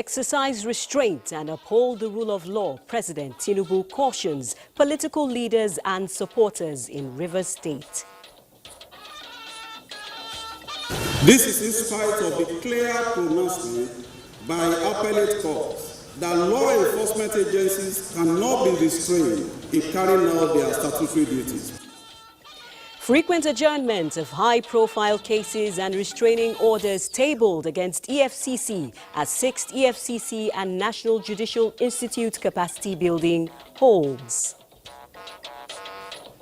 exercise restraint and uphold the rule of law, President Tinubu cautions political leaders and supporters in Rivers State. This is in spite of the clear pronouncement by appellate courts that law enforcement agencies cannot be restrained in carrying out their statutory duties. Frequent adjournment of high-profile cases and restraining orders tabled against EFCC as 6th EFCC and National Judicial Institute capacity building holds.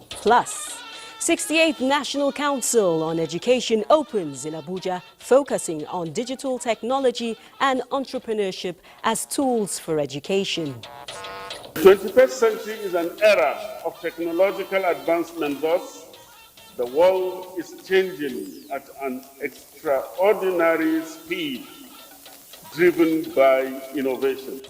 Plus, 68th National Council on Education opens in Abuja, focusing on digital technology and entrepreneurship as tools for education. The 21st century is an era of technological advancement. Thus, the world is changing at an extraordinary speed, driven by innovation.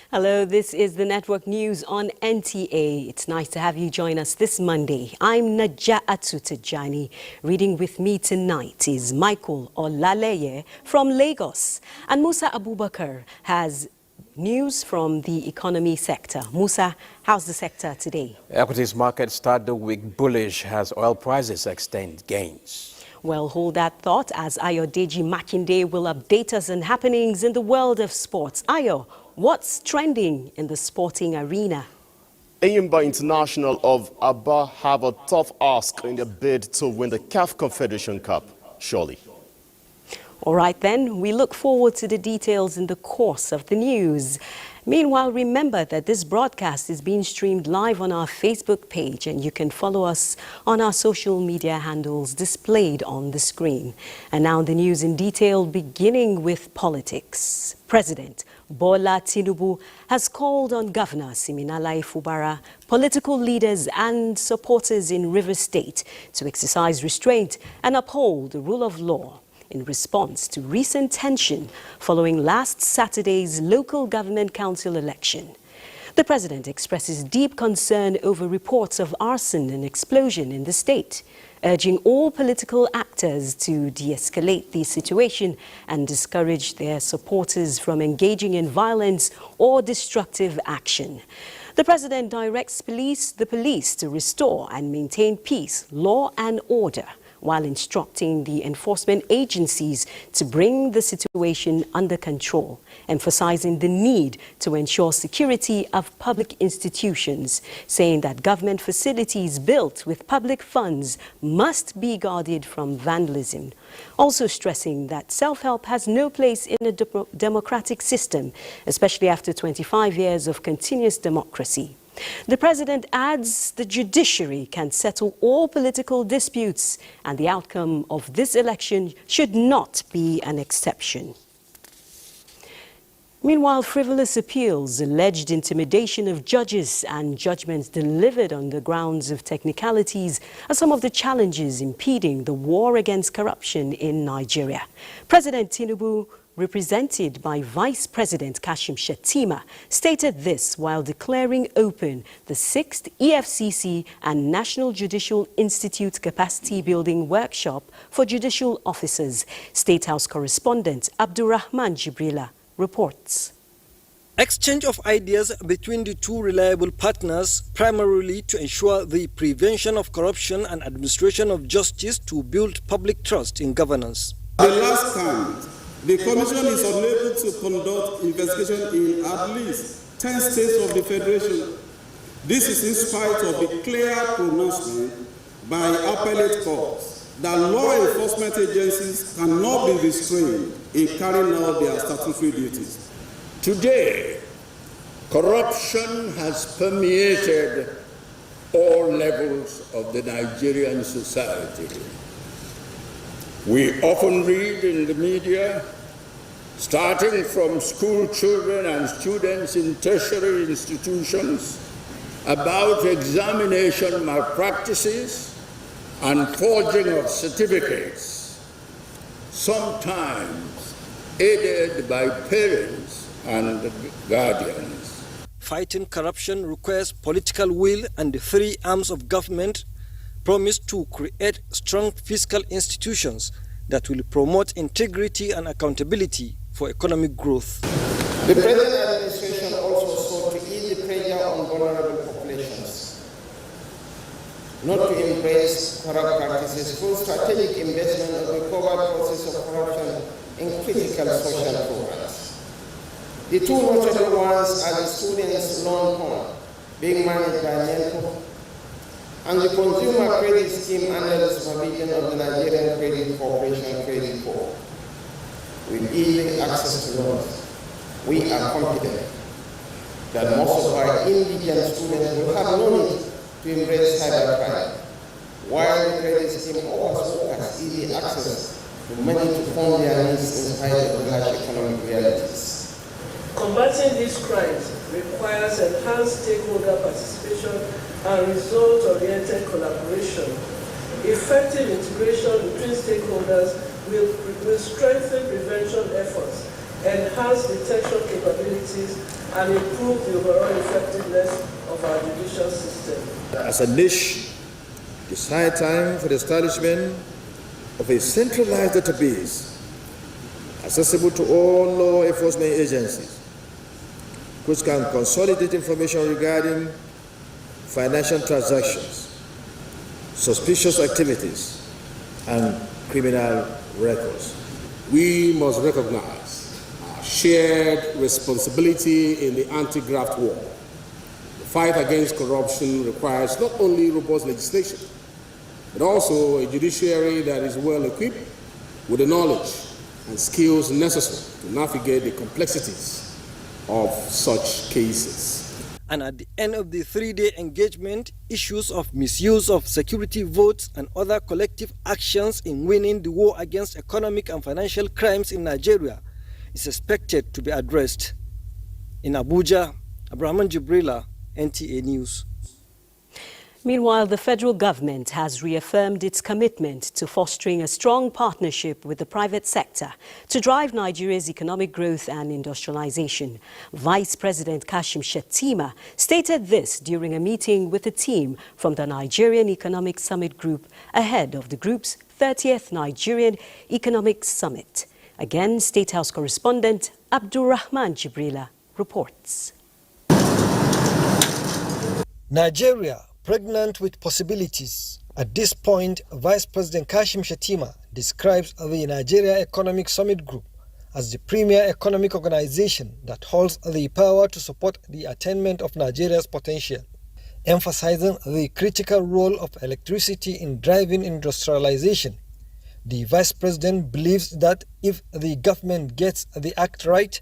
Hello, this is the Network News on NTA. It's nice to have you join us this Monday. I'm Naja'atu Tijani. Reading with me tonight is Michael Olaleye from Lagos. And Musa Abubakar has news from the economy sector. Musa, how's the sector today? Equities market start the week bullish as oil prices extend gains. Well, hold that thought as Ayodeji Makinde will update us on happenings in the world of sports. Ayo, what's trending in the sporting arena? Eyimba International of Aba have a tough ask in their bid to win the CAF Confederation Cup, surely. All right, then, we look forward to the details in the course of the news. Meanwhile, remember that this broadcast is being streamed live on our Facebook page, and you can follow us on our social media handles displayed on the screen. And now the news in detail, beginning with politics. President Bola Tinubu has called on Governor Siminalayi Fubara, political leaders and supporters in Rivers State to exercise restraint and uphold the rule of law in response to recent tension following last Saturday's local government council election. The president expresses deep concern over reports of arson and explosion in the state, urging all political actors to de-escalate the situation and discourage their supporters from engaging in violence or destructive action. The president directs the police to restore and maintain peace, law and order, while instructing the enforcement agencies to bring the situation under control, emphasizing the need to ensure security of public institutions, saying that government facilities built with public funds must be guarded from vandalism. Also stressing that self-help has no place in a democratic system, especially after 25 years of continuous democracy. The president adds the judiciary can settle all political disputes, and the outcome of this election should not be an exception. Meanwhile, frivolous appeals, alleged intimidation of judges, and judgments delivered on the grounds of technicalities are some of the challenges impeding the war against corruption in Nigeria. President Tinubu, represented by Vice President Kashim Shettima, stated this while declaring open the 6th EFCC and National Judicial Institute capacity building workshop for judicial officers. State House correspondent Abdurrahman Jibrila reports. Exchange of ideas between the two reliable partners, primarily to ensure the prevention of corruption and administration of justice to build public trust in governance. The last time, the Commission is unable to conduct investigation in at least 10 states of the Federation. This is in spite of the clear pronouncement by appellate courts that law enforcement agencies cannot be restrained in carrying out their statutory duties. Today, corruption has permeated all levels of the Nigerian society. We often read in the media, starting from school children and students in tertiary institutions, about examination malpractices and forging of certificates, sometimes aided by parents and guardians. Fighting corruption requires political will, and the three arms of government promise to create strong fiscal institutions that will promote integrity and accountability for economic growth. The present administration also sought to ease the pressure on vulnerable populations, not to embrace corrupt practices through strategic investment of the covert process of corruption in critical social programs. The two notable ones are the students' loan fund being managed by NELCO and the consumer credit scheme under the supervision of the Nigerian Credit Corporation Credit Corp. With easy access to loans, we are confident that most of our indigent students will have no need to embrace cybercrime, while the credit scheme offers workers easy access to money to fund their needs in spite of the harsh economic realities. Combating these crimes requires enhanced stakeholder participation and result-oriented collaboration. Effective integration between stakeholders will strengthen prevention efforts, enhance detection capabilities, and improve the overall effectiveness of our judicial system. As a nation, it's high time for the establishment of a centralized database accessible to all law enforcement agencies, which can consolidate information regarding financial transactions, suspicious activities, and criminal records. We must recognize our shared responsibility in the anti-graft war. The fight against corruption requires not only robust legislation, but also a judiciary that is well equipped with the knowledge and skills necessary to navigate the complexities of such cases. And at the end of the three-day engagement, issues of misuse of security votes and other collective actions in winning the war against economic and financial crimes in Nigeria is expected to be addressed. In Abuja, Abraham Jibrila, NTA News. Meanwhile, the federal government has reaffirmed its commitment to fostering a strong partnership with the private sector to drive Nigeria's economic growth and industrialization. Vice President Kashim Shettima stated this during a meeting with a team from the Nigerian Economic Summit Group ahead of the group's 30th Nigerian Economic Summit. Again, State House correspondent Abdurrahman Jibrila reports. Nigeria, pregnant with possibilities. At this point, Vice President Kashim Shettima describes the Nigeria Economic Summit Group as the premier economic organization that holds the power to support the attainment of Nigeria's potential, emphasizing the critical role of electricity in driving industrialization. The Vice President believes that if the government gets the act right,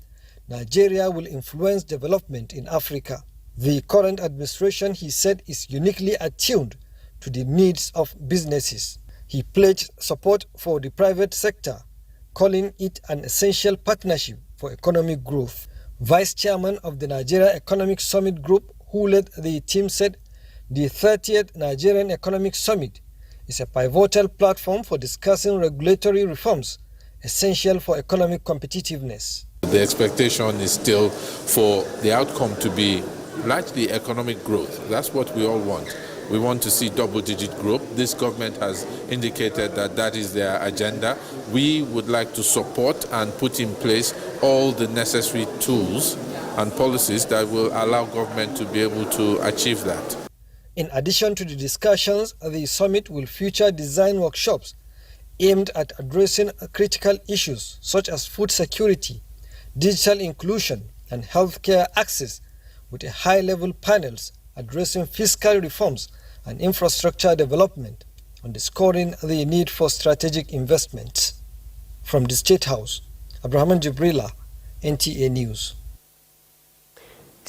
Nigeria will influence development in Africa. The current administration, he said, is uniquely attuned to the needs of businesses. He pledged support for the private sector, calling it an essential partnership for economic growth. Vice Chairman of the Nigeria Economic Summit Group, who led the team, said the 30th Nigerian Economic Summit is a pivotal platform for discussing regulatory reforms essential for economic competitiveness. The expectation is still for the outcome to be largely economic growth. That's what we all want. We want to see double-digit growth. This government has indicated that that is their agenda. We would like to support and put in place all the necessary tools and policies that will allow government to be able to achieve that. In addition to the discussions, the summit will feature design workshops aimed at addressing critical issues such as food security, digital inclusion, and healthcare access, with a high-level panels addressing fiscal reforms and infrastructure development, underscoring the need for strategic investments. From the State House, Abraham Jibrila, NTA News.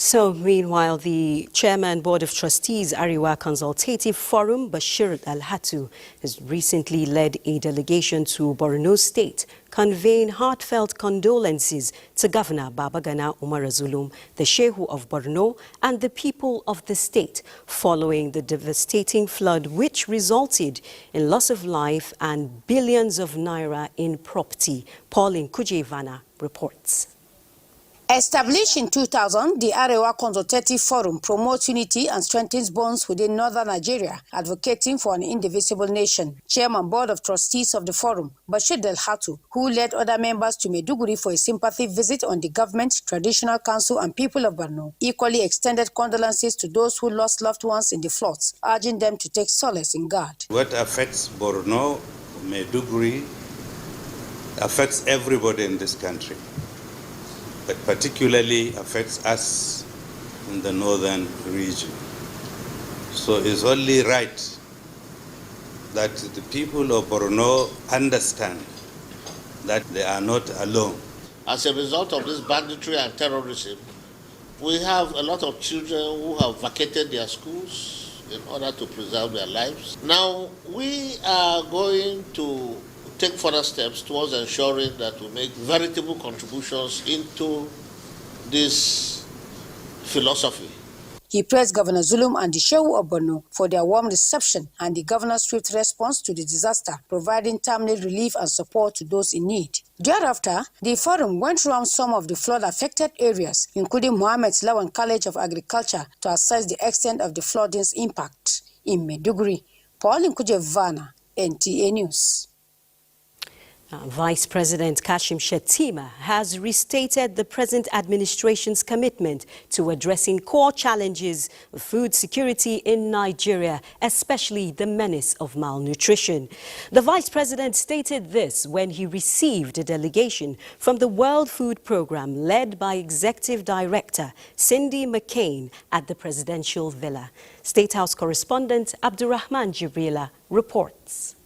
So, meanwhile, the Chairman Board of Trustees, Ariwa Consultative Forum, Bashir Al-Hatu, has recently led a delegation to Borno State, conveying heartfelt condolences to Governor Babagana Umar Zulum, the Shehu of Borno, and the people of the state, following the devastating flood which resulted in loss of life and billions of naira in property. Pauline Kujevana reports. Established in 2000, the Arewa Consultative Forum promotes unity and strengthens bonds within northern Nigeria, advocating for an indivisible nation. Chairman Board of Trustees of the Forum, Bashir Delhatu, who led other members to Maiduguri for a sympathy visit on the government, traditional council and people of Borno, equally extended condolences to those who lost loved ones in the floods, urging them to take solace in God. What affects Borno, Maiduguri, affects everybody in this country, but particularly affects us in the northern region. So it's only right that the people of Borno understand that they are not alone. As a result of this banditry and terrorism, we have a lot of children who have vacated their schools in order to preserve their lives. Now, we are going to take further steps towards ensuring that we make veritable contributions into this philosophy. He praised Governor Zulum and the Shehu of Borno for their warm reception and the governor's swift response to the disaster, providing timely relief and support to those in need. Thereafter, the forum went around some of the flood-affected areas, including Mohammed Lawan College of Agriculture, to assess the extent of the flooding's impact. In Maiduguri, Paul Nkujevana, NTA News. Vice President Kashim Shettima has restated the present administration's commitment to addressing core challenges of food security in Nigeria, especially the menace of malnutrition. The Vice President stated this when he received a delegation from the World Food Programme led by Executive Director Cindy McCain at the Presidential Villa. State House correspondent Abdurrahman Jibrila reports.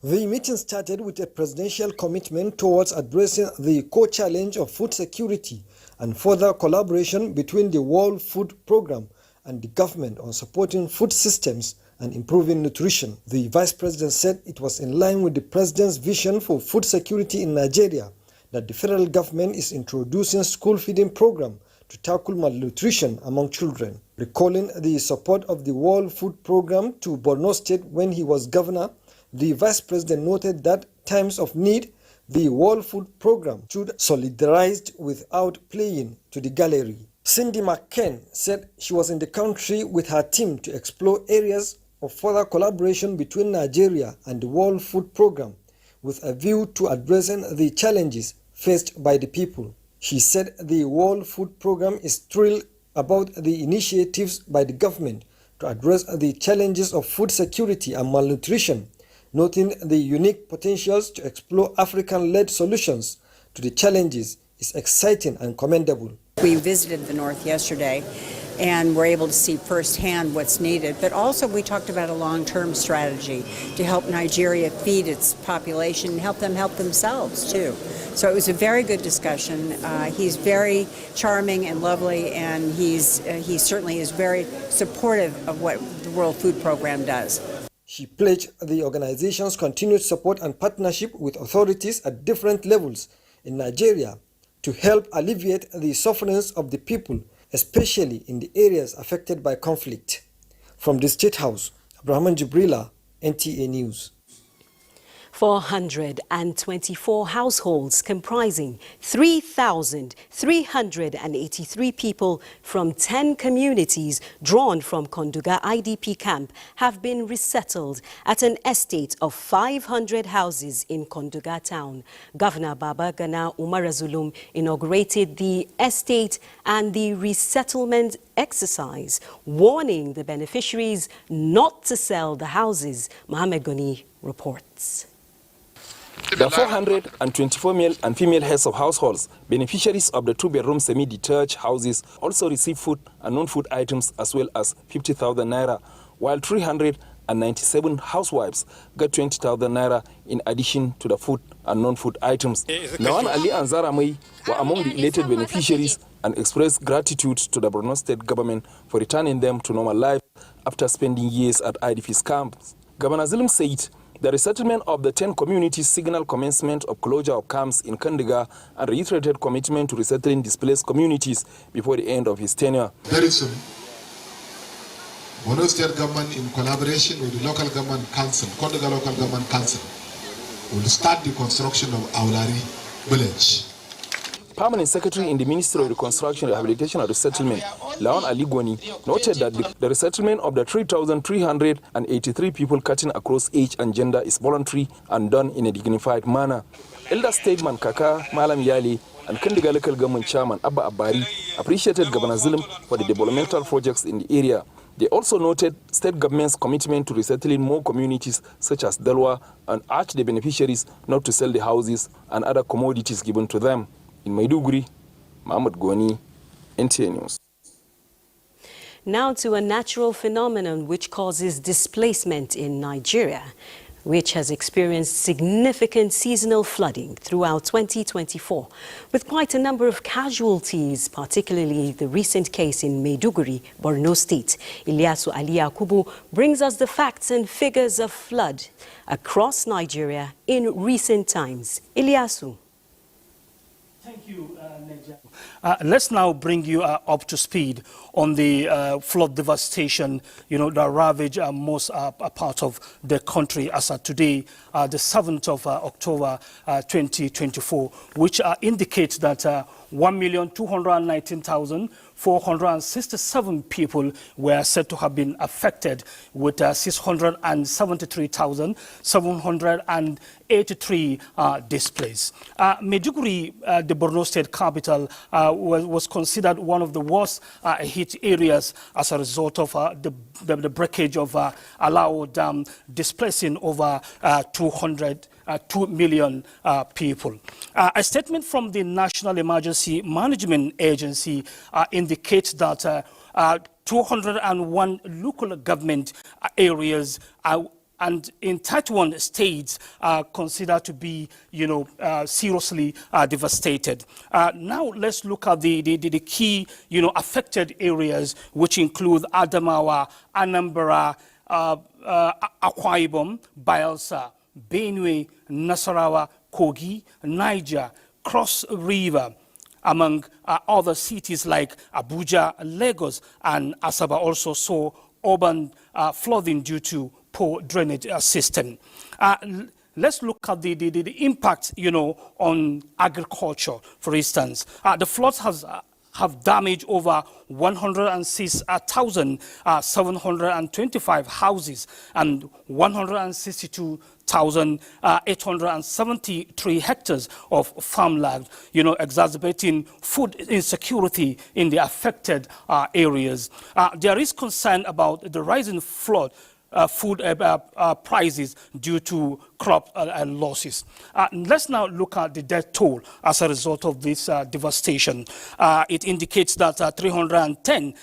The meeting started with a presidential commitment towards addressing the core challenge of food security and further collaboration between the World Food Programme and the government on supporting food systems and improving nutrition. The Vice President said it was in line with the President's vision for food security in Nigeria that the federal government is introducing a school feeding program to tackle malnutrition among children. Recalling the support of the World Food Programme to Borno State when he was governor, the Vice President noted that times of need, the World Food Programme should solidarized without playing to the gallery. Cindy McCain said she was in the country with her team to explore areas of further collaboration between Nigeria and the World Food Programme with a view to addressing the challenges faced by the people. She said the World Food Programme is thrilled about the initiatives by the government to address the challenges of food security and malnutrition, noting the unique potentials to explore African-led solutions to the challenges is exciting and commendable. We visited the North yesterday and were able to see firsthand what's needed, but also we talked about a long-term strategy to help Nigeria feed its population and help them help themselves too. So it was a very good discussion. He's very charming and lovely, and he certainly is very supportive of what the World Food Programme does. She pledged the organization's continued support and partnership with authorities at different levels in Nigeria to help alleviate the sufferings of the people, especially in the areas affected by conflict. From the State House, Abdurrahman Jibrila, NTA News. 424 households comprising 3,383 people from 10 communities drawn from Konduga IDP camp have been resettled at an estate of 500 houses in Konduga town. Governor Baba Gana Umar Zulum inaugurated the estate and the resettlement exercise, warning the beneficiaries not to sell the houses. Mohammed Goni reports. The 424 male and female heads of households, beneficiaries of the two-bedroom semi-detached houses, also receive food and non-food items as well as 50,000 naira, while 397 housewives got 20,000 naira in addition to the food and non-food items. Nawan Ali and Zara Mai were among the elated beneficiaries and expressed gratitude to the Borno State government for returning them to normal life after spending years at IDP's camps. Governor Zulum said the resettlement of the 10 communities signaled commencement of closure of camps in Kandiga and reiterated commitment to resettling displaced communities before the end of his tenure. Very soon, Borno State government in collaboration with the local government council, Kandiga local government council, we'll start the construction of Aulari village. Permanent Secretary in the Ministry of Reconstruction, Rehabilitation and Resettlement, Lawan Ali Gwani, noted that the resettlement of the 3,383 people cutting across age and gender is voluntary and done in a dignified manner. Elder statesman Kaka Malam Yali and Kandiga local government chairman Abba Abari appreciated Governor Zulum for the developmental projects in the area. They also noted state government's commitment to resettling more communities such as Delwa and urged the beneficiaries not to sell the houses and other commodities given to them. In Maiduguri, Mahmoud Gwani, NTA News. Now to a natural phenomenon which causes displacement in Nigeria, which has experienced significant seasonal flooding throughout 2024, with quite a number of casualties, particularly the recent case in Maiduguri, Borno State. Ilyasu Ali Yakubu brings us the facts and figures of flood across Nigeria in recent times. Ilyasu. Thank you, Neja. Let's now bring you up to speed on the flood devastation, that ravage most part of the country as of today, the 7th of October 2024, which indicates that 1,219,467 people were said to have been affected, with 677,783 displaced. Maiduguri, the Borno State capital, was considered one of the worst hit areas as a result of the breakage of Alao Dam, displacing over 2 million people. A statement from the National Emergency Management Agency indicates that 201 local government areas and in 31 states are considered to be, seriously devastated. Now let's look at the key, affected areas, which include Adamawa, Anambra, Akwa Ibom, Bayelsa, Benue, Nasarawa, Kogi, Niger, Cross River, among other cities like Abuja, Lagos, and Asaba also saw urban flooding due to poor drainage system. Let's look at the impact, on agriculture, for instance. The floods have damaged over 106,725 houses and 162,873 hectares of farmland, exacerbating food insecurity in the affected areas. There is concern about the rising food prices due to crop losses. Let's now look at the death toll as a result of this devastation. It indicates that 310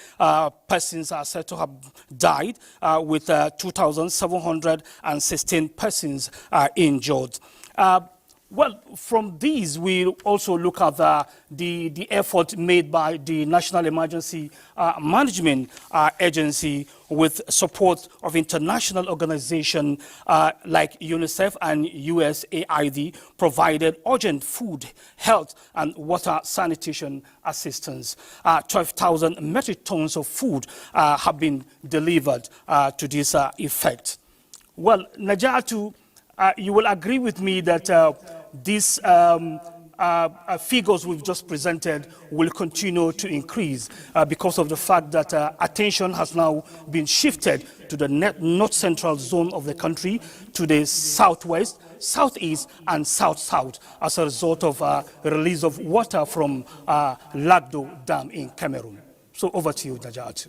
persons are said to have died, with 2,716 persons injured. Well, from these, we also look at the effort made by the National Emergency Management Agency with support of international organizations like UNICEF and USAID, provided urgent food, health, and water sanitation assistance. 12,000 metric tons of food have been delivered to this effect. Well, Najatu, you will agree with me that these figures we've just presented will continue to increase because of the fact that attention has now been shifted to the north-central zone of the country, to the southwest, southeast, and south-south as a result of release of water from Lagdo Dam in Cameroon. So over to you, Najatu.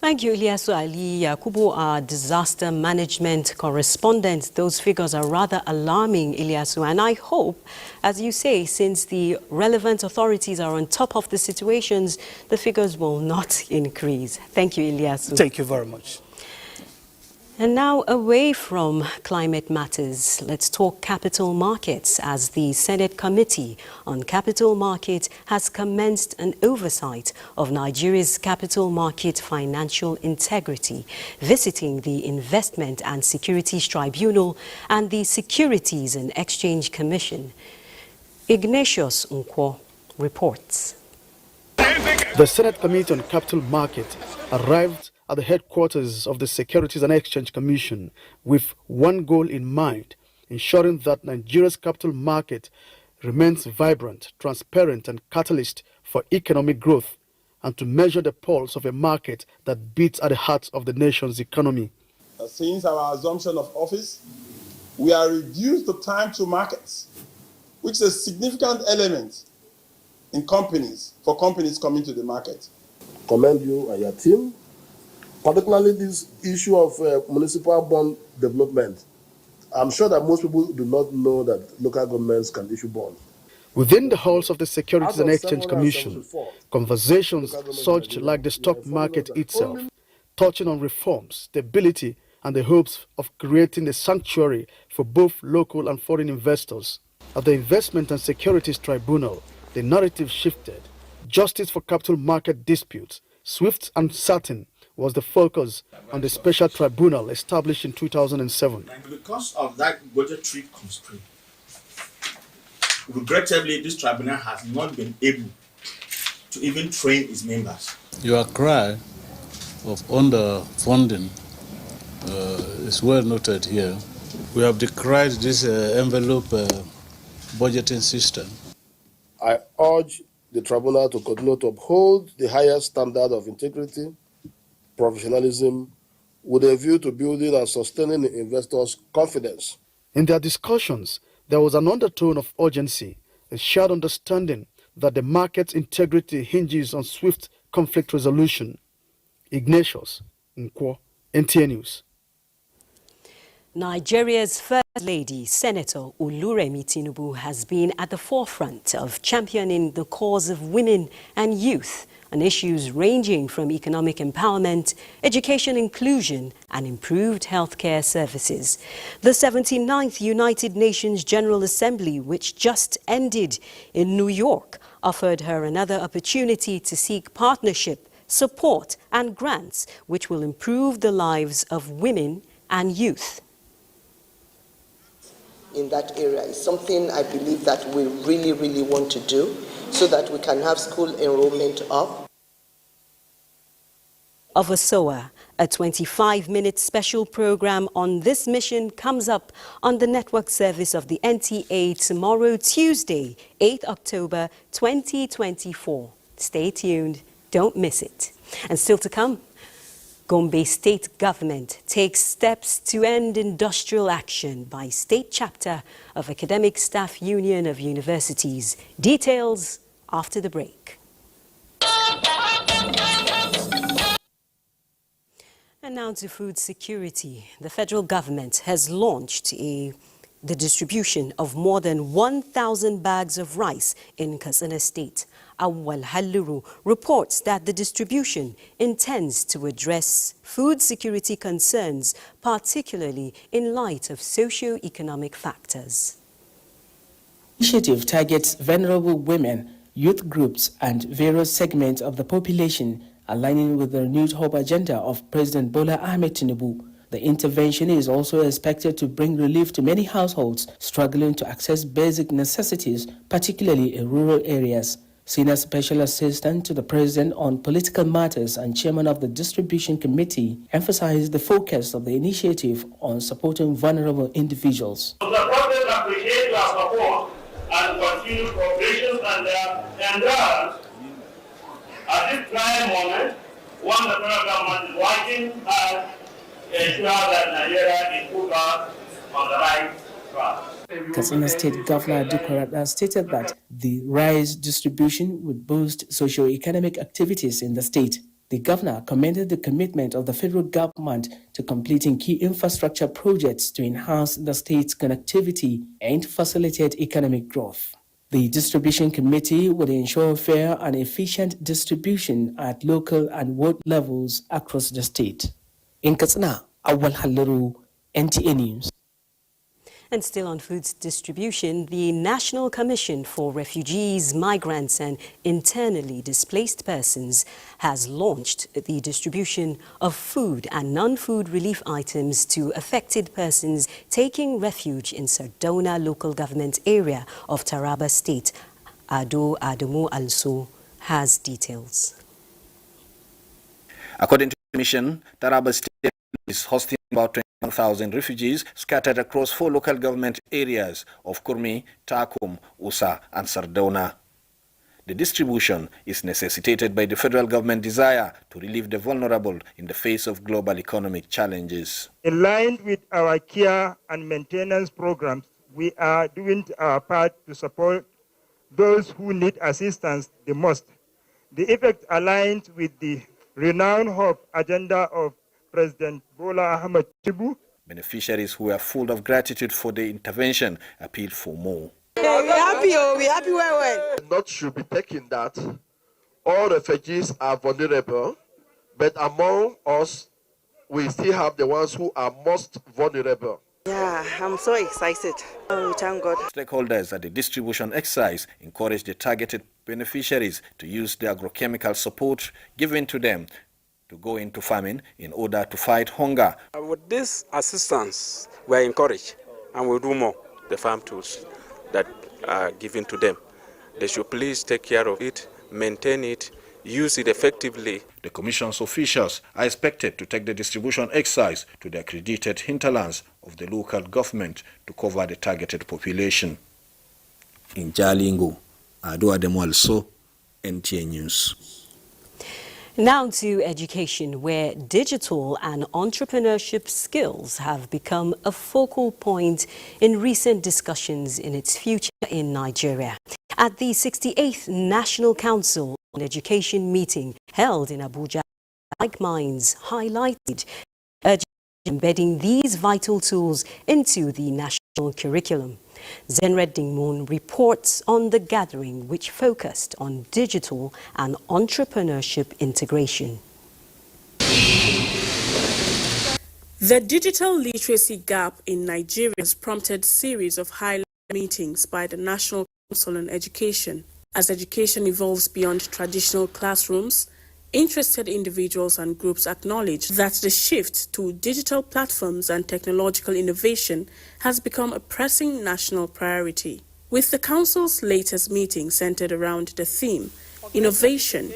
Thank you, Ilyasu Ali Yakubu, our disaster management correspondent. Those figures are rather alarming, Ilyasu, and I hope, as you say, since the relevant authorities are on top of the situations, the figures will not increase. Thank you, Ilyasu. Thank you very much. And now, away from climate matters, let's talk capital markets, as the Senate Committee on Capital Markets has commenced an oversight of Nigeria's capital market financial integrity, visiting the Investment and Securities Tribunal and the Securities and Exchange Commission. Ignatius Nkwo reports. The Senate Committee on Capital Markets arrived at the headquarters of the Securities and Exchange Commission with one goal in mind: ensuring that Nigeria's capital market remains vibrant, transparent, and catalyst for economic growth, and to measure the pulse of a market that beats at the heart of the nation's economy. Since our assumption of office, we have reduced the time to markets, which is a significant element in companies, for companies coming to the market. Commend you and your team, particularly this issue of municipal bond development. I'm sure that most people do not know that local governments can issue bonds. Within the halls of the Securities and Exchange Commission, conversations surged like the stock market itself, touching on reforms, stability, and the hopes of creating a sanctuary for both local and foreign investors. At the Investment and Securities Tribunal, the narrative shifted. Justice for capital market disputes, swift and certain, was the focus on the special tribunal established in 2007. Because of that budgetary constraint, regrettably, this tribunal has not been able to even train its members. Your cry of underfunding is well noted here. We have decried this envelope budgeting system. I urge the tribunal to continue to uphold the highest standard of integrity, professionalism, with a view to building and sustaining the investors' confidence. In their discussions, there was an undertone of urgency, a shared understanding that the market's integrity hinges on swift conflict resolution. Ignatius Nkwo, NTA News. Nigeria's First Lady, Senator Oluremi Tinubu, has been at the forefront of championing the cause of women and youth on issues ranging from economic empowerment, education inclusion, and improved healthcare services. The 79th United Nations General Assembly, which just ended in New York, offered her another opportunity to seek partnership, support, and grants which will improve the lives of women and youth. In that area is something I believe that we really want to do so that we can have school enrollment up. Of a SOA, a 25-minute special program on this mission comes up on the network service of the NTA tomorrow, Tuesday, 8th October 2024. Stay tuned, don't miss it. And still to come, Gombe State Government takes steps to end industrial action by state chapter of Academic Staff Union of Universities. Details after the break. And now to food security. The federal government has launched the distribution of more than 1,000 bags of rice in Katsina State. Awal Halluru reports that the distribution intends to address food security concerns, particularly in light of socio-economic factors. The initiative targets vulnerable women, youth groups, and various segments of the population, aligning with the renewed hope agenda of President Bola Ahmed Tinubu. The intervention is also expected to bring relief to many households struggling to access basic necessities, particularly in rural areas. Senior Special Assistant to the President on Political Matters and Chairman of the Distribution Committee emphasized the focus of the initiative on supporting vulnerable individuals. The President appreciates your support and continued cooperation and at this trying moment, one, the federal government is working hard to ensure that Nigeria is put on the right track. Katsina State Governor Dukurada stated that the rice distribution would boost socio-economic activities in the state. The governor commended the commitment of the federal government to completing key infrastructure projects to enhance the state's connectivity and facilitate economic growth. The distribution committee will ensure fair and efficient distribution at local and ward levels across the state. In Katsina, Awal Halluru, NTA News. And still on food distribution, the National Commission for Refugees, Migrants and Internally Displaced Persons has launched the distribution of food and non-food relief items to affected persons taking refuge in Sardona local government area of Taraba State. Ado Adamu also has details. According to the Commission, Taraba State is hosting about 21,000 refugees scattered across 4 local government areas of Kurmi, Takum, Usa, and Sardauna. The distribution is necessitated by the federal government desire to relieve the vulnerable in the face of global economic challenges. In line with our care and maintenance programs, we are doing our part to support those who need assistance the most. The effect aligns with the renowned hope agenda of President Bola Ahmed Tinubu. Beneficiaries who are full of gratitude for the intervention appealed for more. We're happy well. Note should be taken that all refugees are vulnerable, but among us, we still have the ones who are most vulnerable. Yeah, I'm so excited. We thank God. Stakeholders at the distribution exercise encouraged the targeted beneficiaries to use the agrochemical support given to them to go into farming in order to fight hunger. With this assistance, we are encouraged and we'll do more. The farm tools that are given to them, they should please take care of it, maintain it, use it effectively. The Commission's officials are expected to take the distribution exercise to the accredited hinterlands of the local government to cover the targeted population. In Jalingo, Ado Ademo, NTA News. Now to education, where digital and entrepreneurship skills have become a focal point in recent discussions in its future in Nigeria. At the 68th National Council on Education meeting held in Abuja, like minds highlighted embedding these vital tools into the national curriculum. Zenred Dingmoon reports on the gathering, which focused on digital and entrepreneurship integration. The digital literacy gap in Nigeria has prompted a series of high-level meetings by the National Council on Education. As education evolves beyond traditional classrooms, interested individuals and groups acknowledge that the shift to digital platforms and technological innovation has become a pressing national priority. With the Council's latest meeting centered around the theme, Innovation,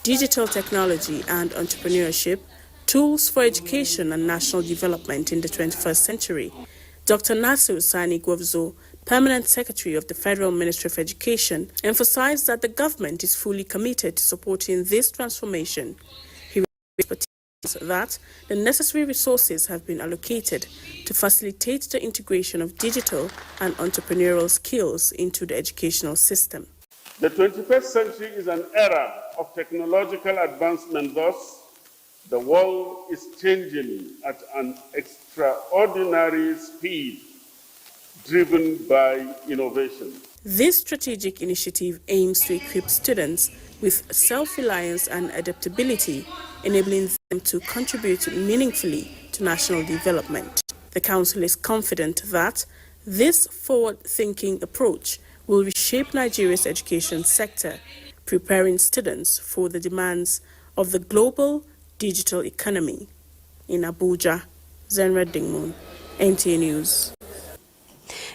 Digital Technology and Entrepreneurship, Tools for Education and National Development in the 21st Century, Dr. Nasir Sani Gwavzo, Permanent Secretary of the Federal Ministry of Education, emphasized that the government is fully committed to supporting this transformation. He explained that the necessary resources have been allocated to facilitate the integration of digital and entrepreneurial skills into the educational system. The 21st century is an era of technological advancement. Thus, the world is changing at an extraordinary speed, driven by innovation. This strategic initiative aims to equip students with self-reliance and adaptability, enabling them to contribute meaningfully to national development. The Council is confident that this forward-thinking approach will reshape Nigeria's education sector, preparing students for the demands of the global digital economy. In Abuja, Zenred Dingmoon, NTA News.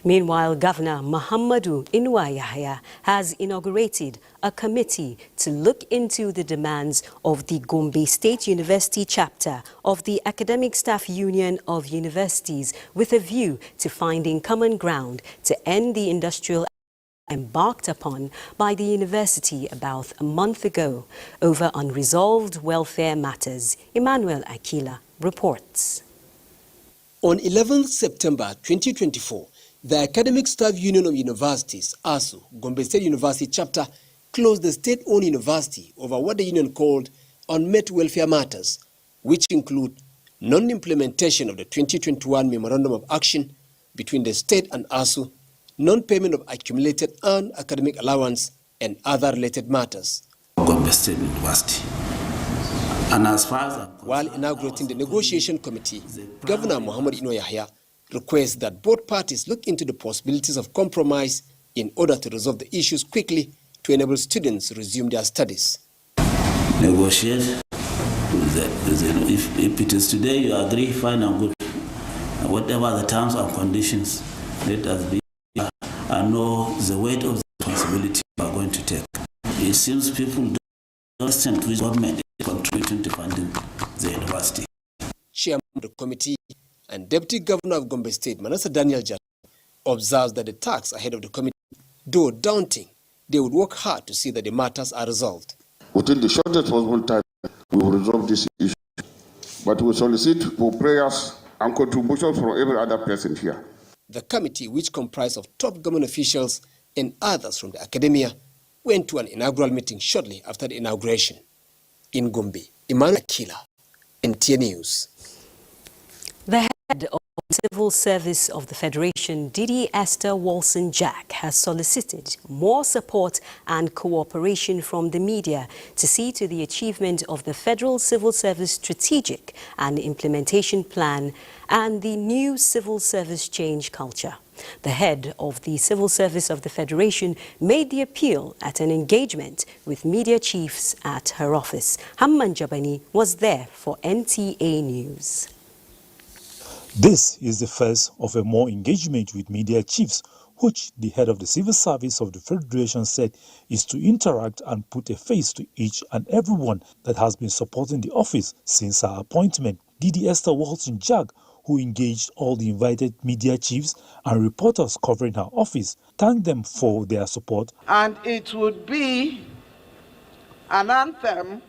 Meanwhile, Governor Muhammadu Inuwa Yahya has inaugurated a committee to look into the demands of the Gombe State University chapter of the Academic Staff Union of Universities with a view to finding common ground to end the industrial embarked upon by the university about a month ago over unresolved welfare matters. Emmanuel Akila reports. On 11th September 2024, the Academic Staff Union of Universities, ASU, Gombe State University chapter, closed the state-owned university over what the union called unmet welfare matters, which include non-implementation of the 2021 Memorandum of Action between the state and ASU, non-payment of accumulated earned academic allowance, and other related matters. Gombe State University. And as far as while inaugurating the negotiation committee, Governor Muhammad Inuwa Yahya requests that both parties look into the possibilities of compromise in order to resolve the issues quickly to enable students to resume their studies. Negotiate. If it is today you agree, fine and good. Whatever the terms and conditions, let us be and know the weight of the responsibility we are going to take. It seems people don't understand which government is contributing to funding the university. chairman of the committee and Deputy Governor of Gombe State, Manasseh Daniel Jat, observes that the tasks ahead of the committee, though daunting, they would work hard to see that the matters are resolved. Within the shortest possible time, we will resolve this issue. But we solicit for prayers and contributions from every other person here. The committee, which comprised of top government officials and others from the academia, went to an inaugural meeting shortly after the inauguration. In Gombe, Emmanuel Akila, NTA News. The head of the Civil Service of the Federation, Didi Esther Walson-Jack, has solicited more support and cooperation from the media to see to the achievement of the Federal Civil Service Strategic and Implementation Plan and the new civil service change culture. The head of the Civil Service of the Federation made the appeal at an engagement with media chiefs at her office. Hamman Jabani was there for NTA News. This is the first of a more engagement with media chiefs, which the head of the Civil Service of the Federation said is to interact and put a face to each and everyone that has been supporting the office since her appointment. Didi Esther Walson-Jack, who engaged all the invited media chiefs and reporters covering her office, thanked them for their support. And it would be an anthem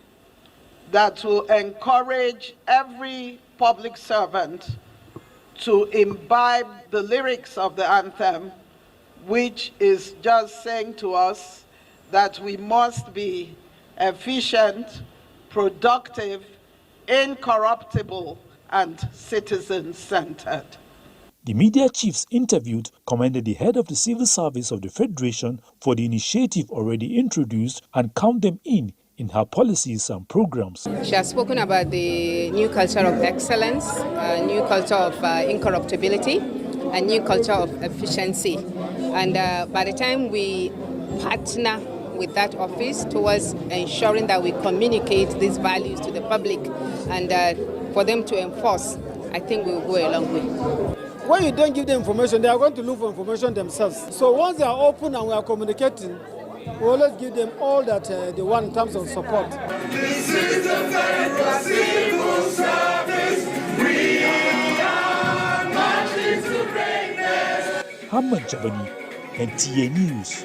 that will encourage every public servant to imbibe the lyrics of the anthem, which is just saying to us that we must be efficient, productive, incorruptible, and citizen-centered. The media chiefs interviewed commended the head of the Civil Service of the Federation for the initiative already introduced and count them in her policies and programs. She has spoken about the new culture of excellence, a new culture of incorruptibility, a new culture of efficiency. And by the time we partner with that office towards ensuring that we communicate these values to the public and for them to enforce, I think we will go a long way. When you don't give them information, they are going to look for information themselves. So once they are open and we are communicating, we always give them all that they want in terms of support. This is the Federal Civil Service. We are marching to greatness. Hamman Jabani, NTA News.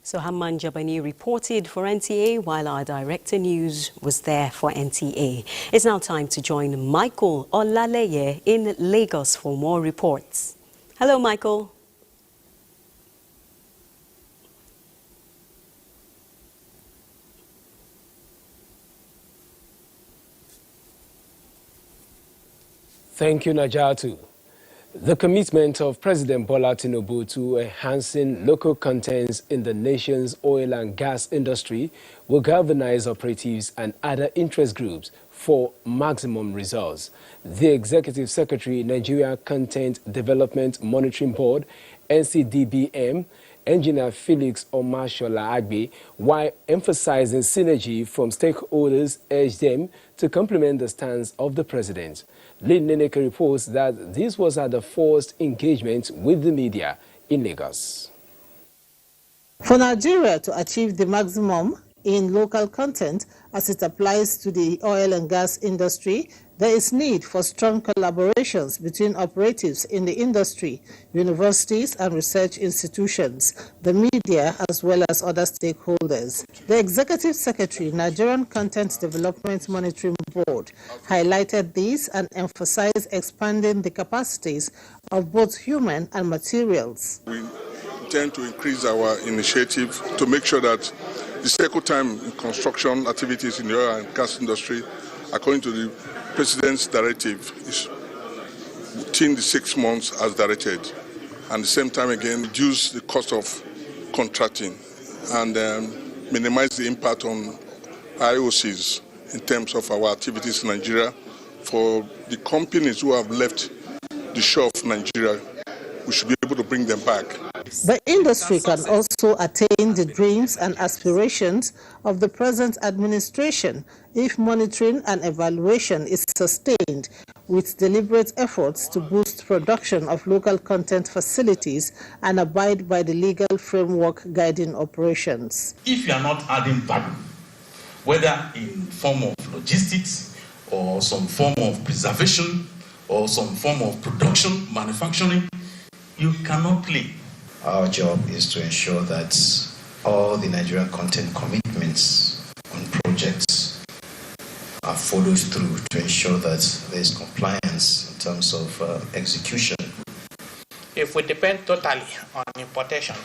So Hamman Jabani reported for NTA while our director news was there for NTA. It's now time to join Michael Olaleye in Lagos for more reports. Hello, Michael. Thank you, Najatu. The commitment of President Bola Tinubu to enhancing local contents in the nation's oil and gas industry will galvanize operatives and other interest groups for maximum results. The Executive Secretary, Nigerian Content Development Monitoring Board, NCDBM, Engineer Felix Omashola Agbe, while emphasizing synergy from stakeholders, urged them to complement the stance of the president. Lynn Neneke reports that this was at the first engagement with the media in Lagos. For Nigeria to achieve the maximum in local content as it applies to the oil and gas industry, there is need for strong collaborations between operatives in the industry, universities and research institutions, the media, as well as other stakeholders. The Executive Secretary, Nigerian Content Development Monitoring Board, highlighted this and emphasized expanding the capacities of both human and materials. We intend to increase our initiative to make sure that the cycle time in construction activities in the oil and gas industry, according to the President's directive, is within the 6 months as directed, and at the same time again reduce the cost of contracting and minimize the impact on IOCs in terms of our activities in Nigeria. For the companies who have left the shore of Nigeria, we should be able to bring them back. The industry can also attain the dreams and aspirations of the present administration if monitoring and evaluation is sustained with deliberate efforts to boost production of local content facilities and abide by the legal framework guiding operations. If you are not adding value, whether in form of logistics or some form of preservation or some form of production, manufacturing, you cannot play. Our job is to ensure that all the Nigerian content commitments on projects are followed through to ensure that there is compliance in terms of execution. If we depend totally on importation,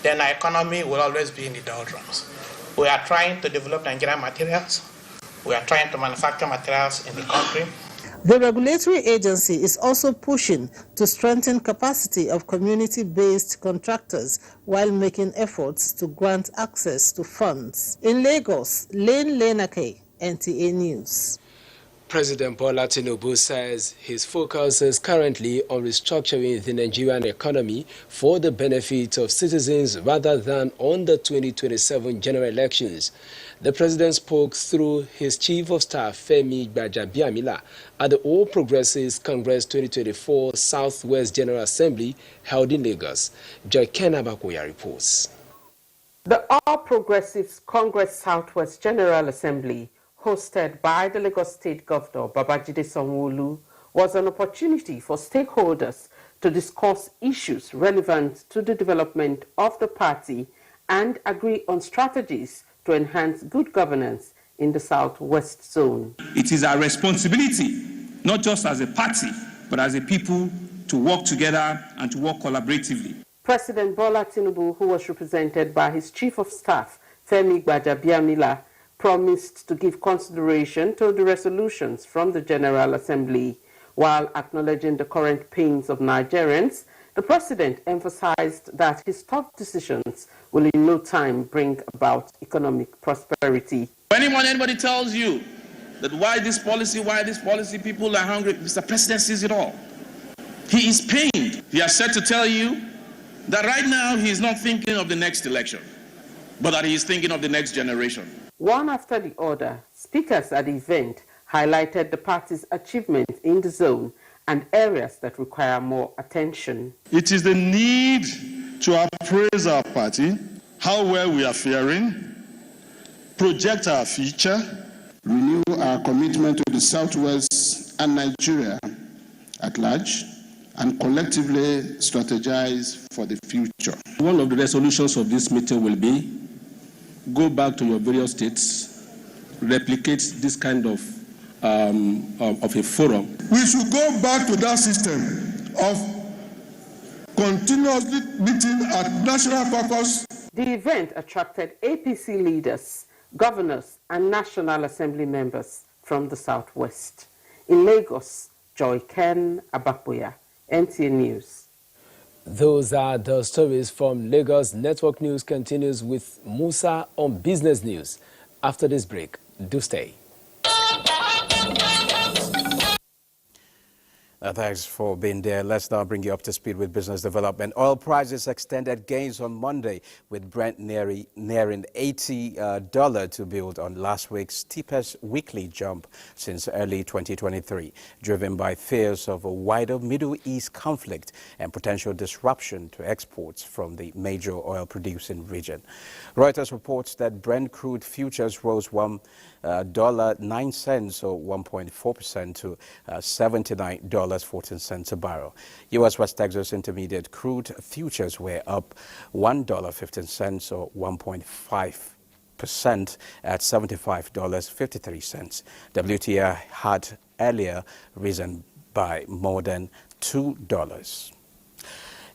then our economy will always be in the doldrums. We are trying to develop Nigerian materials. We are trying to manufacture materials in the country. The regulatory agency is also pushing to strengthen capacity of community-based contractors while making efforts to grant access to funds. In Lagos, Lane Lenake, NTA News. President Bola Tinubu says his focus is currently on restructuring the Nigerian economy for the benefit of citizens rather than on the 2027 general elections. The president spoke through his chief of staff, Femi Gbajabiamila, at the All Progressives Congress 2024 Southwest General Assembly held in Lagos. Joy Kenabakoya reports. The All Progressives Congress Southwest General Assembly, hosted by the Lagos State Governor Babajide Sanwo-Olu, was an opportunity for stakeholders to discuss issues relevant to the development of the party and agree on strategies to enhance good governance in the Southwest Zone. It is our responsibility, not just as a party, but as a people, to work together and to work collaboratively. President Bola Tinubu, who was represented by his Chief of Staff, Femi Gbajabiamila, promised to give consideration to the resolutions from the General Assembly. While acknowledging the current pains of Nigerians, the president emphasized that his tough decisions will in no time bring about economic prosperity. When anybody tells you that why this policy, people are hungry, Mr. President sees it all. He is pained. He has said to tell you that right now he is not thinking of the next election, but that he is thinking of the next generation. One after the other, speakers at the event highlighted the party's achievements in the zone and areas that require more attention. It is the need to appraise our party, how well we are faring, project our future, renew our commitment to the Southwest and Nigeria at large, and collectively strategize for the future. One of the resolutions of this meeting will be, go back to your various states, replicate this kind of a forum. We should go back to that system of continuously meeting at national caucus. The event attracted APC leaders, governors, and National Assembly members from the Southwest. In Lagos, Joy Ken Abapoya, NTA News. Those are the stories from Lagos. Network News continues with Musa on Business News. After this break, do stay. Thanks for being there. Let's now bring you up to speed with business development. Oil prices extended gains on Monday, with Brent nearing $80 to build on last week's steepest weekly jump since early 2023, driven by fears of a wider Middle East conflict and potential disruption to exports from the major oil-producing region. Reuters reports that Brent crude futures rose $1.09 or 1.4% to $79.14 a barrel. U.S. West Texas Intermediate crude futures were up $1.15 or 1.5% at $75.53. WTI had earlier risen by more than $2.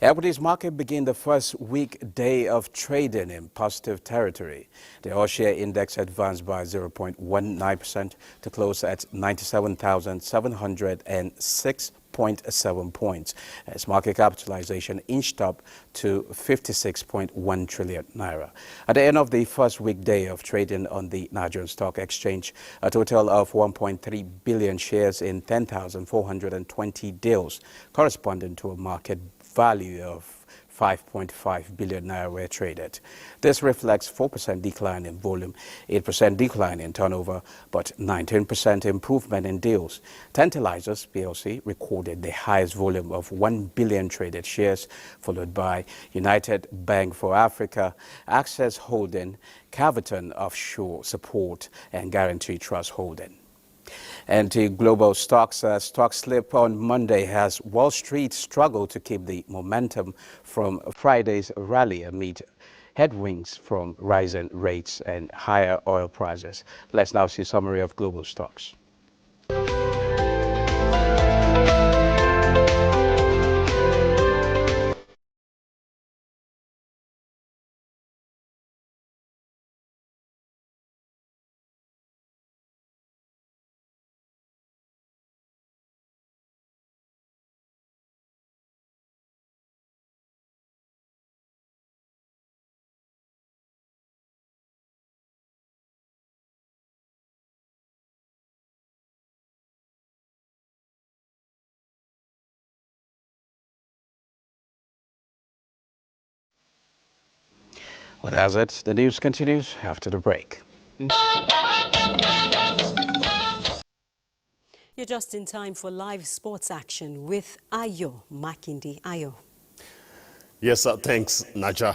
Equities market began the first weekday of trading in positive territory. The all-share index advanced by 0.19% to close at 97,706.7 points, as market capitalization inched up to 56.1 trillion naira. At the end of the first weekday of trading on the Nigerian Stock Exchange, a total of 1.3 billion shares in 10,420 deals, corresponding to a market value of 5.5 billion naira were traded. This reflects 4% decline in volume, 8% decline in turnover, but 19% improvement in deals. Tantalizers PLC recorded the highest volume of 1 billion traded shares, followed by United Bank for Africa, Access Holding, Caviton Offshore Support, and Guarantee Trust Holding. And to global stocks, stock slip on Monday as Wall Street struggled to keep the momentum from Friday's rally amid headwinds from rising rates and higher oil prices. Let's now see a summary of global stocks. Well, that's it. The news continues after the break. You're just in time for live sports action with Ayo Makinde. Ayo. Yes, thanks, Naja.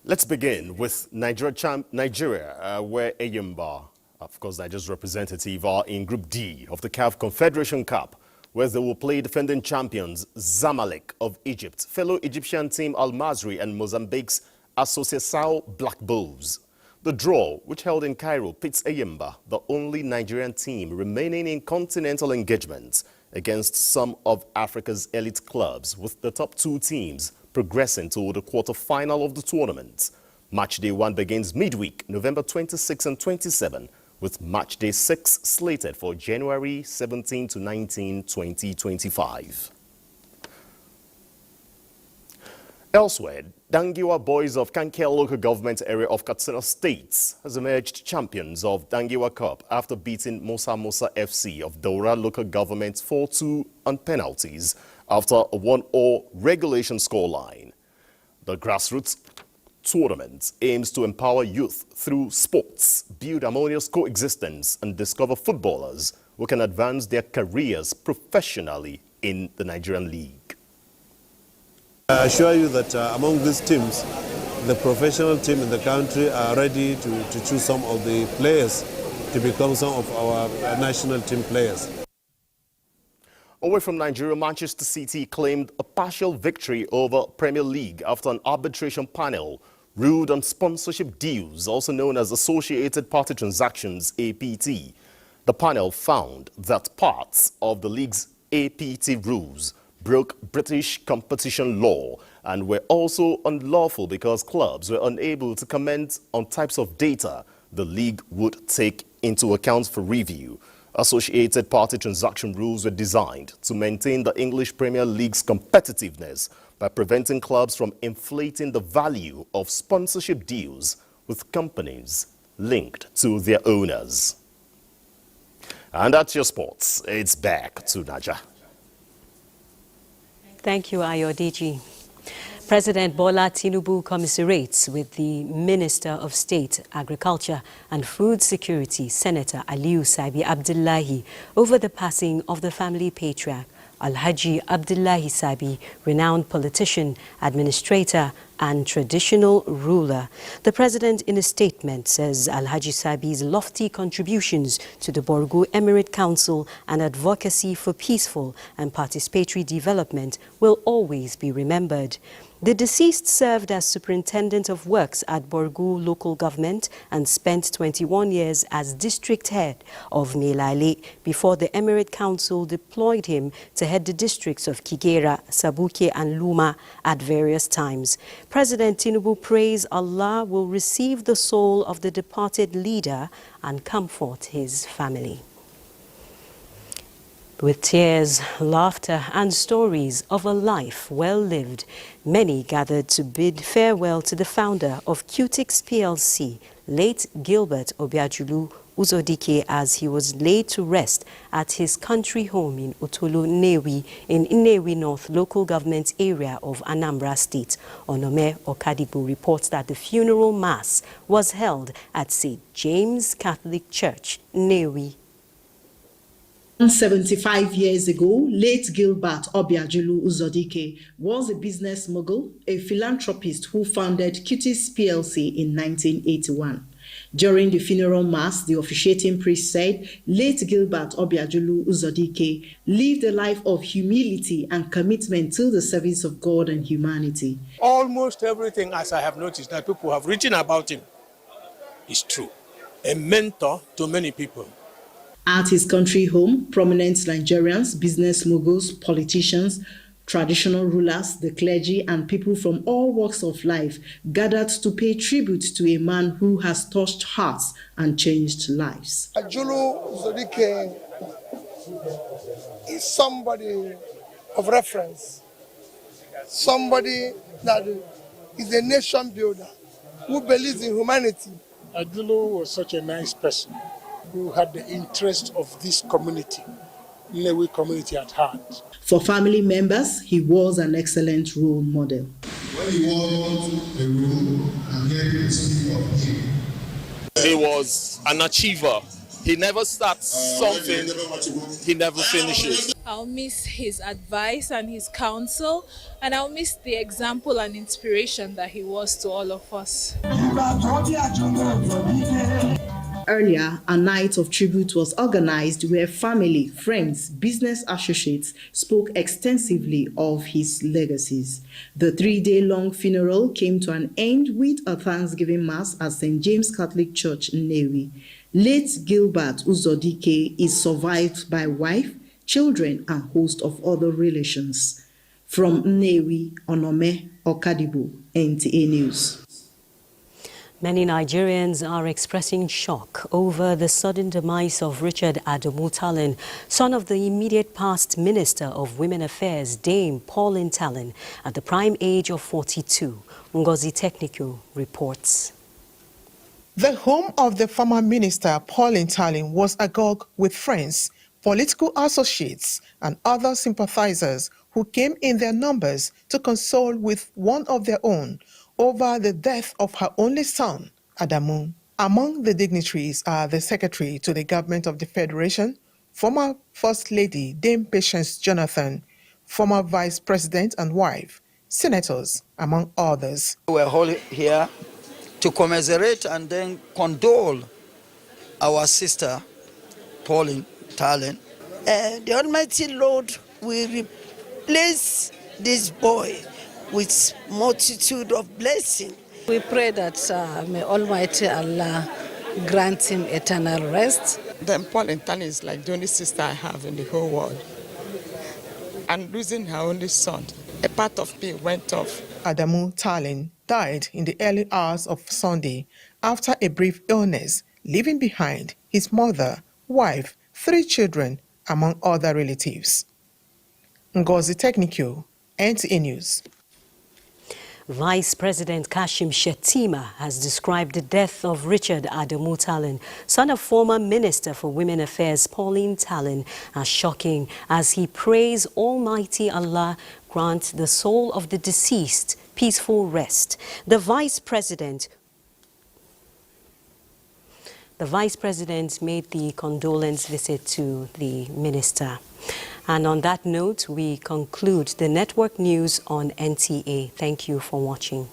Let's begin with Nigeria, where Eyimba, of course, Nigeria's representative, are in Group D of the CAF Confederation Cup, where they will play defending champions Zamalek of Egypt, fellow Egyptian team Al Masry, and Mozambique's Associação Black Bulls. The draw, which held in Cairo, pits Eyimba, the only Nigerian team remaining in continental engagement, against some of Africa's elite clubs, with the top two teams progressing to the quarter-final of the tournament. Match day 1 begins midweek, November 26 and 27, with match day 6 slated for January 17 to 19, 2025. Elsewhere, Dangiwa Boys of Kankia local government area of Katsina State has emerged champions of Dangiwa Cup after beating Musa Musa FC of Daura local government 4-2 on penalties after a 1-0 regulation scoreline. The grassroots tournament aims to empower youth through sports, build harmonious coexistence, and discover footballers who can advance their careers professionally in the Nigerian League. I assure you that among these teams, the professional team in the country are ready to choose some of the players to become some of our national team players. Away from Nigeria, Manchester City claimed a partial victory over Premier League after an arbitration panel ruled on sponsorship deals, also known as Associated Party Transactions, APT. The panel found that parts of the league's APT rules broke British competition law and were also unlawful because clubs were unable to comment on types of data the league would take into account for review. Associated Party transaction rules were designed to maintain the English Premier League's competitiveness by preventing clubs from inflating the value of sponsorship deals with companies linked to their owners. And that's your sports. It's back to Naja. Thank you, Ayo DG. President Bola Tinubu commiserates with the Minister of State, Agriculture and Food Security, Senator Aliyu Sabi Abdullahi, over the passing of the family patriarch, Alhaji Abdullahi Sabi, renowned politician, administrator and traditional ruler. The president in a statement says Alhaji Sabi's lofty contributions to the Borgu Emirate Council and advocacy for peaceful and participatory development will always be remembered. The deceased served as Superintendent of Works at Borgu Local Government and spent 21 years as District Head of Melale before the Emirate Council deployed him to head the districts of Kigera, Sabuke and Luma at various times. President Tinubu prays Allah will receive the soul of the departed leader and comfort his family. With tears, laughter and stories of a life well lived, many gathered to bid farewell to the founder of Qtix PLC, late Gilbert Obiajulu Uzodike, as he was laid to rest at his country home in Otolo Nnewi in Nnewi North local government area of Anambra State. Onome Okadibo reports that the funeral mass was held at St. James Catholic Church, Nnewi. 75 years ago, late Gilbert Obiajulu Uzodike was a business mogul, a philanthropist who founded Qtix PLC in 1981. During the funeral mass, the officiating priest said late Gilbert Obiajulu Uzodike lived a life of humility and commitment to the service of God and humanity. Almost everything, as I have noticed, that people have written about him is true. A mentor to many people. At his country home, prominent Nigerians, business moguls, politicians, traditional rulers, the clergy, and people from all walks of life gathered to pay tribute to a man who has touched hearts and changed lives. Ajulu Uzodike is somebody of reference, somebody that is a nation builder who believes in humanity. Ajulu was such a nice person who had the interest of this community, Nnewi community at heart. For family members, he was an excellent role model. When you walk into a room and hear people speak of him, he was an achiever. He never starts something, he never finishes. I'll miss his advice and his counsel, and I'll miss the example and inspiration that he was to all of us. Earlier, a night of tribute was organized where family, friends, business associates spoke extensively of his legacies. The 3-day-long funeral came to an end with a Thanksgiving Mass at St. James Catholic Church, Nnewi. Late Gilbert Uzodike is survived by wife, children, and host of other relations. From Nnewi, Onome Okadibo, NTA News. Many Nigerians are expressing shock over the sudden demise of Richard Adamu Tallen, son of the immediate past Minister of Women Affairs, Dame Pauline Tallen, at the prime age of 42. Ngozi Technical reports. The home of the former minister, Pauline Tallen, was agog with friends, political associates, and other sympathizers who came in their numbers to console with one of their own over the death of her only son, Adamu. Among the dignitaries are the Secretary to the Government of the Federation, former First Lady Dame Patience Jonathan, former Vice President and wife, senators, among others. We're all here to commiserate and then condole our sister, Pauline Tallen. The Almighty Lord will replace this boy with multitude of blessing. We pray that may Almighty Allah grant him eternal rest. Then Pauline Tallen is like the only sister I have in the whole world. And losing her only son, a part of me went off. Adamu Tallen died in the early hours of Sunday after a brief illness, leaving behind his mother, wife, 3 children, among other relatives. Ngozi Technical, NTA News. Vice President Kashim Shettima has described the death of Richard Adamu Tallen, son of former Minister for Women Affairs Pauline Tallen, as shocking, as he prays Almighty Allah grant the soul of the deceased peaceful rest. The Vice President made the condolence visit to the minister. And on that note, we conclude the network news on NTA. Thank you for watching.